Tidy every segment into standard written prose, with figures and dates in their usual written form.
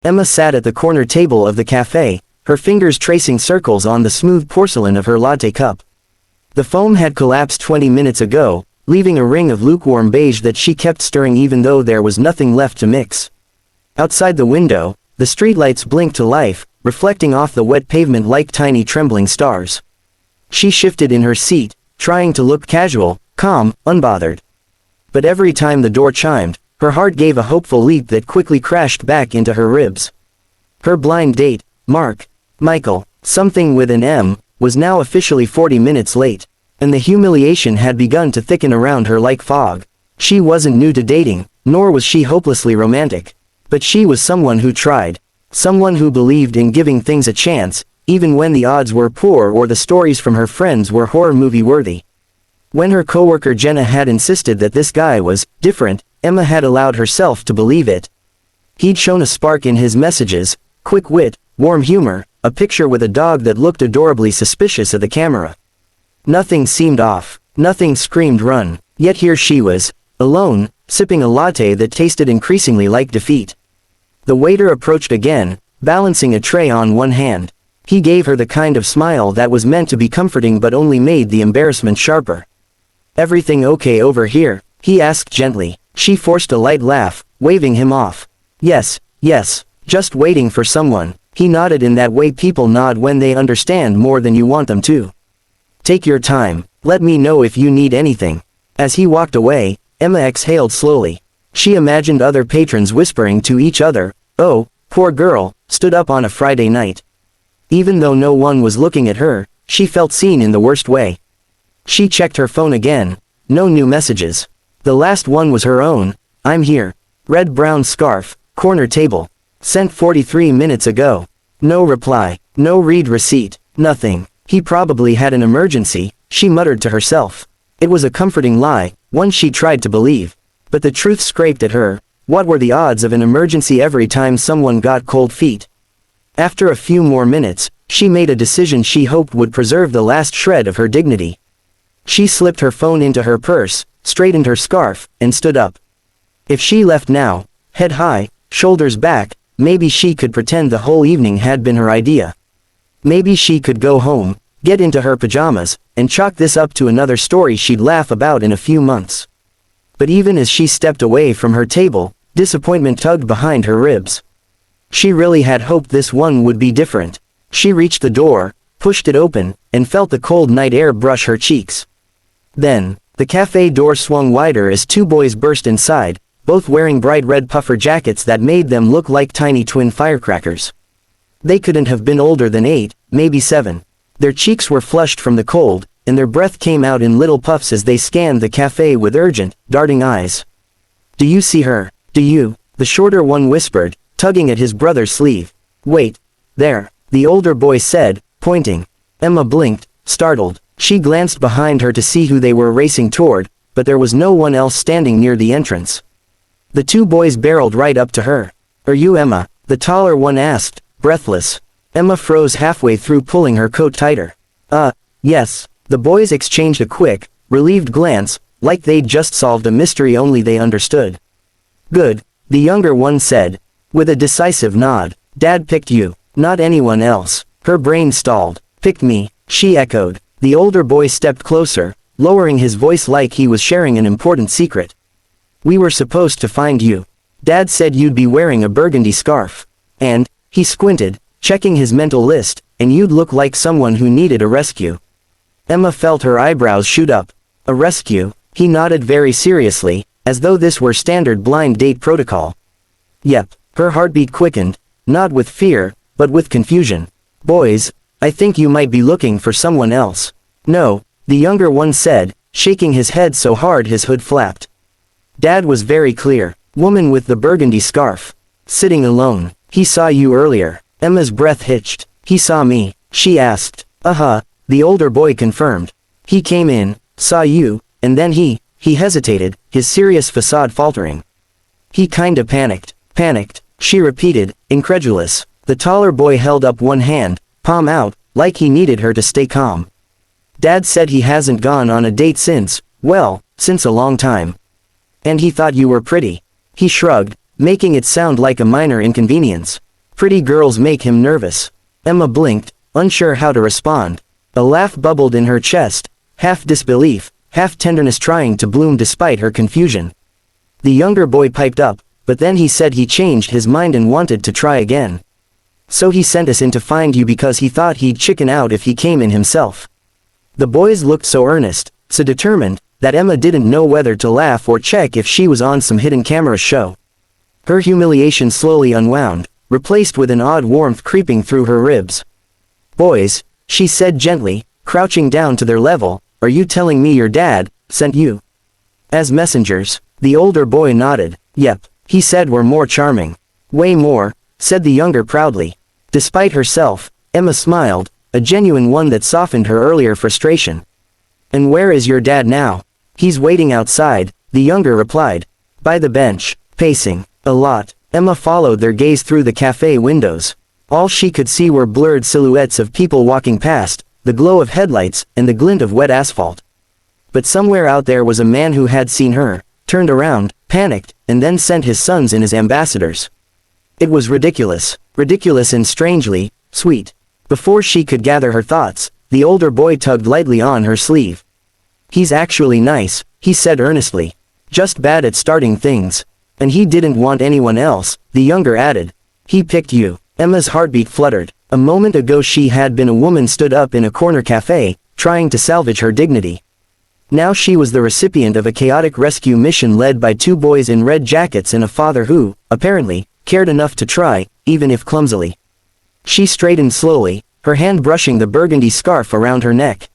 Emma sat at the corner table of the cafe, her fingers tracing circles on the smooth porcelain of her latte cup. The foam had collapsed 20 minutes ago, leaving a ring of lukewarm beige that she kept stirring even though there was nothing left to mix. Outside the window, the streetlights blinked to life, reflecting off the wet pavement like tiny trembling stars. She shifted in her seat, trying to look casual, calm, unbothered. But every time the door chimed, her heart gave a hopeful leap that quickly crashed back into her ribs. Her blind date, Michael, something with an M, was now officially 40 minutes late, and the humiliation had begun to thicken around her like fog. She wasn't new to dating, nor was she hopelessly romantic. But she was someone who tried. Someone who believed in giving things a chance, even when the odds were poor or the stories from her friends were horror movie worthy. When her coworker Jenna had insisted that this guy was different, Emma had allowed herself to believe it. He'd shown a spark in his messages, quick wit, warm humor, a picture with a dog that looked adorably suspicious of the camera. Nothing seemed off, nothing screamed run, yet here she was, alone, sipping a latte that tasted increasingly like defeat. The waiter approached again, balancing a tray on one hand. He gave her the kind of smile that was meant to be comforting but only made the embarrassment sharper. "Everything okay over here?" he asked gently. She forced a light laugh, waving him off. Yes, just waiting for someone." He nodded in that way people nod when they understand more than you want them to. "Take your time, let me know if you need anything." As he walked away, Emma exhaled slowly. She imagined other patrons whispering to each other, "Oh, poor girl, stood up on a Friday night." Even though no one was looking at her, she felt seen in the worst way. She checked her phone again. No new messages. The last one was her own. "I'm here. Red-brown scarf, corner table. Sent 43 minutes ago." No reply, no read receipt, nothing. He probably had an emergency, she muttered to herself. It was a comforting lie, one she tried to believe. But the truth scraped at her. What were the odds of an emergency every time someone got cold feet? After a few more minutes, she made a decision she hoped would preserve the last shred of her dignity. She slipped her phone into her purse, straightened her scarf, and stood up. If she left now, head high, shoulders back, maybe she could pretend the whole evening had been her idea. Maybe she could go home, get into her pajamas, and chalk this up to another story she'd laugh about in a few months. But even as she stepped away from her table, disappointment tugged behind her ribs. She really had hoped this one would be different. She reached the door, pushed it open, and felt the cold night air brush her cheeks. Then, the cafe door swung wider as two boys burst inside, both wearing bright red puffer jackets that made them look like tiny twin firecrackers. They couldn't have been older than 8, maybe 7. Their cheeks were flushed from the cold, and their breath came out in little puffs as they scanned the cafe with urgent, darting eyes. "Do you see her? Do you?" the shorter one whispered, tugging at his brother's sleeve. "Wait. There," the older boy said, pointing. Emma blinked, startled. She glanced behind her to see who they were racing toward, but there was no one else standing near the entrance. The two boys barreled right up to her. "Are you Emma?" the taller one asked, breathless. Emma froze halfway through pulling her coat tighter. Yes." The boys exchanged a quick, relieved glance, like they'd just solved a mystery only they understood. "Good," the younger one said, with a decisive nod. "Dad picked you, not anyone else." Her brain stalled. "Picked me," she echoed. The older boy stepped closer, lowering his voice like he was sharing an important secret. "We were supposed to find you. Dad said you'd be wearing a burgundy scarf. And," he squinted, checking his mental list, "and you'd look like someone who needed a rescue." Emma felt her eyebrows shoot up. "A rescue?" He nodded very seriously, as though this were standard blind date protocol. "Yep." Her heartbeat quickened, not with fear, but with confusion. "Boys, I think you might be looking for someone else." "No," the younger one said, shaking his head so hard his hood flapped. "Dad was very clear. Woman with the burgundy scarf. Sitting alone. He saw you earlier." Emma's breath hitched. "He saw me?" she asked. The older boy confirmed. "He came in, saw you, and then he hesitated, his serious facade faltering. "He kinda panicked," she repeated, incredulous. The taller boy held up one hand, palm out, like he needed her to stay calm. "Dad said he hasn't gone on a date since a long time. And he thought you were pretty." He shrugged, making it sound like a minor inconvenience. Pretty girls make him nervous. Emma blinked, unsure how to respond. A laugh bubbled in her chest, half disbelief, half tenderness trying to bloom despite her confusion. The younger boy piped up, but then he said he changed his mind and wanted to try again. So he sent us in to find you because he thought he'd chicken out if he came in himself. The boys looked so earnest, so determined, that Emma didn't know whether to laugh or check if she was on some hidden camera show. Her humiliation slowly unwound, replaced with an odd warmth creeping through her ribs. Boys, she said gently, crouching down to their level, are you telling me your dad sent you as messengers? The older boy nodded. Yep, he said we're more charming. Way more, said the younger proudly. Despite herself, Emma smiled, a genuine one that softened her earlier frustration. And where is your dad now? He's waiting outside, the younger replied. By the bench, pacing. A lot. Emma followed their gaze through the cafe windows. All she could see were blurred silhouettes of people walking past, the glow of headlights, and the glint of wet asphalt. But somewhere out there was a man who had seen her, turned around, panicked, and then sent his sons in as ambassadors. It was ridiculous and strangely sweet. Before she could gather her thoughts, the older boy tugged lightly on her sleeve. He's actually nice, he said earnestly. Just bad at starting things. And he didn't want anyone else, the younger added. He picked you. Emma's heartbeat fluttered. A moment ago she had been a woman stood up in a corner cafe, trying to salvage her dignity. Now she was the recipient of a chaotic rescue mission led by two boys in red jackets and a father who, apparently, cared enough to try, even if clumsily. She straightened slowly, her hand brushing the burgundy scarf around her neck.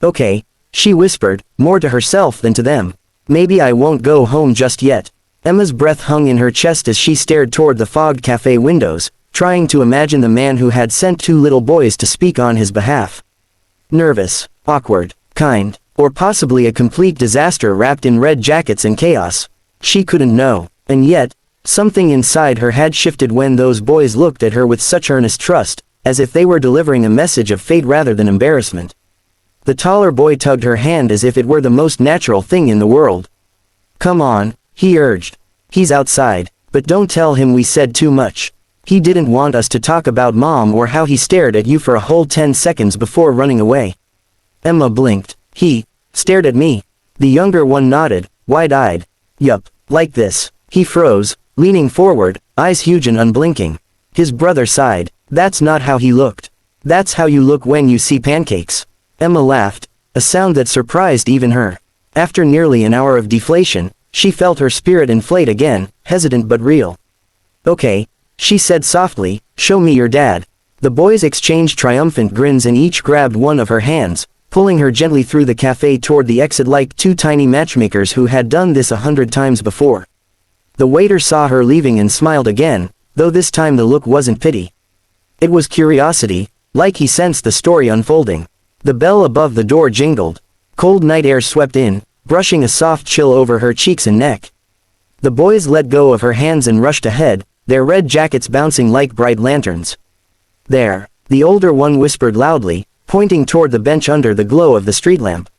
Okay, she whispered, more to herself than to them. Maybe I won't go home just yet. Emma's breath hung in her chest as she stared toward the fogged cafe windows, trying to imagine the man who had sent two little boys to speak on his behalf. Nervous, awkward, kind, or possibly a complete disaster wrapped in red jackets and chaos. She couldn't know, and yet, something inside her had shifted when those boys looked at her with such earnest trust, as if they were delivering a message of fate rather than embarrassment. The taller boy tugged her hand as if it were the most natural thing in the world. Come on, he urged. He's outside, but don't tell him we said too much. He didn't want us to talk about Mom or how he stared at you for a whole 10 seconds before running away. Emma blinked. He stared at me. The younger one nodded, wide-eyed. Yup, like this. He froze, leaning forward, eyes huge and unblinking. His brother sighed. That's not how he looked. That's how you look when you see pancakes. Emma laughed, a sound that surprised even her. After nearly an hour of deflation, she felt her spirit inflate again, hesitant but real. Okay, she said softly, show me your dad. The boys exchanged triumphant grins and each grabbed one of her hands, pulling her gently through the cafe toward the exit like two tiny matchmakers who had done this 100 times before. The waiter saw her leaving and smiled again, though this time the look wasn't pity. It was curiosity, like he sensed the story unfolding. The bell above the door jingled. Cold night air swept in, brushing a soft chill over her cheeks and neck. The boys let go of her hands and rushed ahead, their red jackets bouncing like bright lanterns. There, the older one whispered loudly, pointing toward the bench under the glow of the street lamp.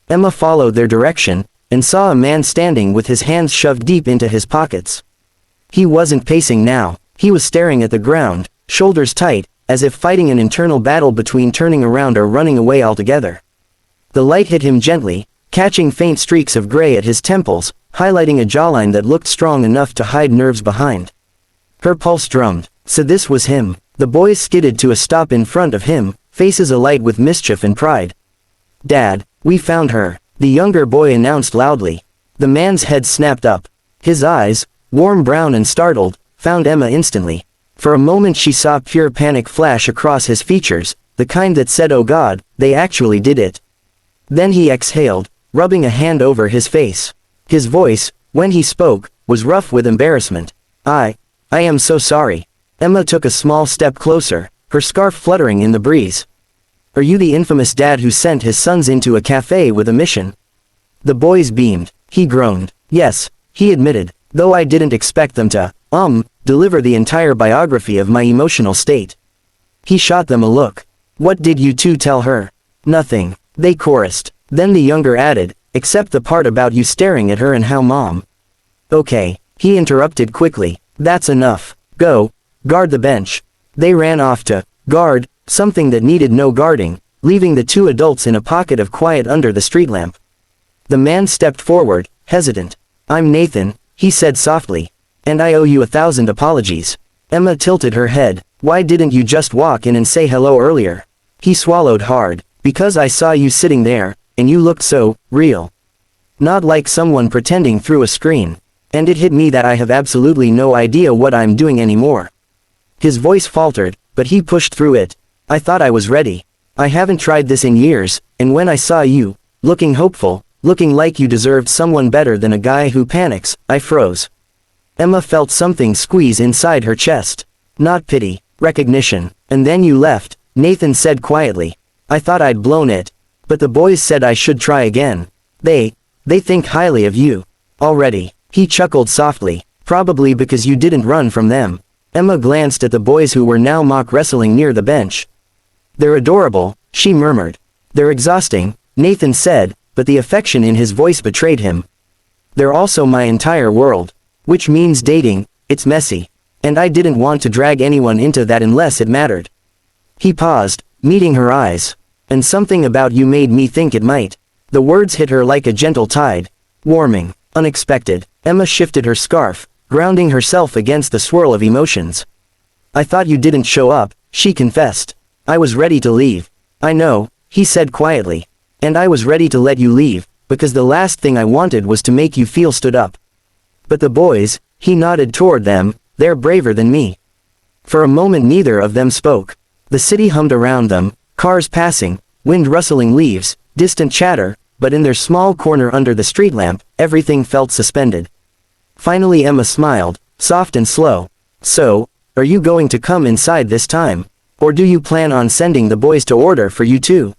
Emma followed their direction, and saw a man standing with his hands shoved deep into his pockets. He wasn't pacing now, he was staring at the ground, shoulders tight, as if fighting an internal battle between turning around or running away altogether. The light hit him gently, catching faint streaks of gray at his temples, highlighting a jawline that looked strong enough to hide nerves behind. Her pulse drummed. So this was him. The boys skidded to a stop in front of him, faces alight with mischief and pride. Dad, we found her, the younger boy announced loudly. The man's head snapped up. His eyes, warm brown and startled, found Emma instantly. For a moment she saw pure panic flash across his features, the kind that said, oh God, they actually did it. Then he exhaled, rubbing a hand over his face. His voice, when he spoke, was rough with embarrassment. I am so sorry. Emma took a small step closer, her scarf fluttering in the breeze. Are you the infamous dad who sent his sons into a cafe with a mission? The boys beamed. He groaned. Yes, he admitted, though I didn't expect them to, deliver the entire biography of my emotional state. He shot them a look. What did you two tell her? Nothing, they chorused. Then the younger added, except the part about you staring at her and how Mom. Okay, he interrupted quickly. That's enough. Go, guard the bench." They ran off to guard something that needed no guarding, leaving the two adults in a pocket of quiet under the street lamp. The man stepped forward, hesitant. "I'm Nathan," he said softly. "And I owe you 1,000 apologies." Emma tilted her head. "Why didn't you just walk in and say hello earlier?" He swallowed hard. "Because I saw you sitting there, and you looked so real. Not like someone pretending through a screen. And it hit me that I have absolutely no idea what I'm doing anymore." His voice faltered, but he pushed through it. "I thought I was ready. I haven't tried this in years, and when I saw you, looking hopeful, looking like you deserved someone better than a guy who panics, I froze." Emma felt something squeeze inside her chest. Not pity, recognition. "And then you left," Nathan said quietly. "I thought I'd blown it. But the boys said I should try again. They think highly of you. Already." He chuckled softly. "Probably because you didn't run from them." Emma glanced at the boys who were now mock wrestling near the bench. "They're adorable," she murmured. "They're exhausting," Nathan said, but the affection in his voice betrayed him. "They're also my entire world. Which means dating, it's messy. And I didn't want to drag anyone into that unless it mattered." He paused, meeting her eyes. "And something about you made me think it might." The words hit her like a gentle tide. Warming, unexpected. Emma shifted her scarf, grounding herself against the swirl of emotions. "I thought you didn't show up," she confessed. "I was ready to leave." "I know," he said quietly. "And I was ready to let you leave, because the last thing I wanted was to make you feel stood up. But the boys," he nodded toward them, "they're braver than me." For a moment neither of them spoke. The city hummed around them, cars passing, wind rustling leaves, distant chatter, but in their small corner under the street lamp, everything felt suspended. Finally Emma smiled, soft and slow. "So, are you going to come inside this time? Or do you plan on sending the boys to order for you too?"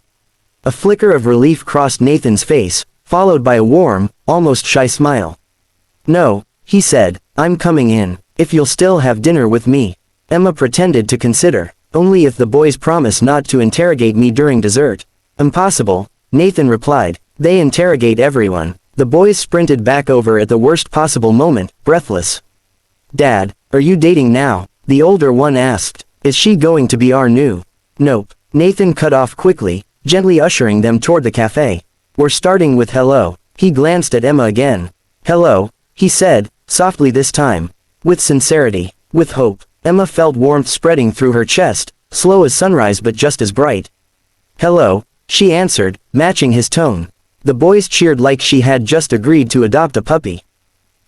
A flicker of relief crossed Nathan's face, followed by a warm, almost shy smile. "No," he said, "I'm coming in, if you'll still have dinner with me." Emma pretended to consider. "Only if the boys promise not to interrogate me during dessert." "Impossible," Nathan replied. "They interrogate everyone." The boys sprinted back over at the worst possible moment, breathless. "Dad, are you dating now?" the older one asked. "Is she going to be our new?" "Nope," Nathan cut off quickly, gently ushering them toward the cafe. "We're starting with hello." He glanced at Emma again. "Hello," he said, softly this time. With sincerity, with hope. Emma felt warmth spreading through her chest, slow as sunrise but just as bright. "Hello," she answered, matching his tone. The boys cheered like she had just agreed to adopt a puppy.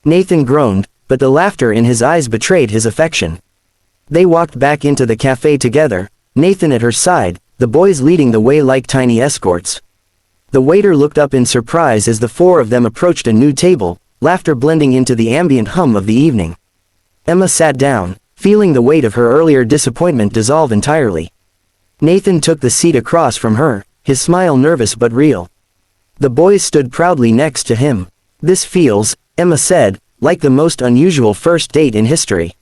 Nathan groaned, but the laughter in his eyes betrayed his affection. They walked back into the cafe together, Nathan at her side, the boys leading the way like tiny escorts. The waiter looked up in surprise as the four of them approached a new table, laughter blending into the ambient hum of the evening. Emma sat down, feeling the weight of her earlier disappointment dissolve entirely. Nathan took the seat across from her, his smile nervous but real. The boys stood proudly next to him. "This feels," Emma said, "like the most unusual first date in history."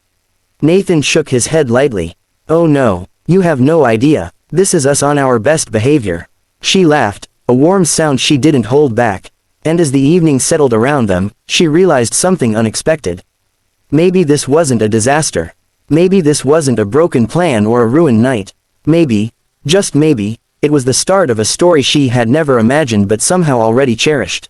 Nathan shook his head lightly. "Oh no, you have no idea, this is us on our best behavior." She laughed, a warm sound she didn't hold back. And as the evening settled around them, she realized something unexpected. Maybe this wasn't a disaster. Maybe this wasn't a broken plan or a ruined night. Maybe, just maybe, it was the start of a story she had never imagined but somehow already cherished.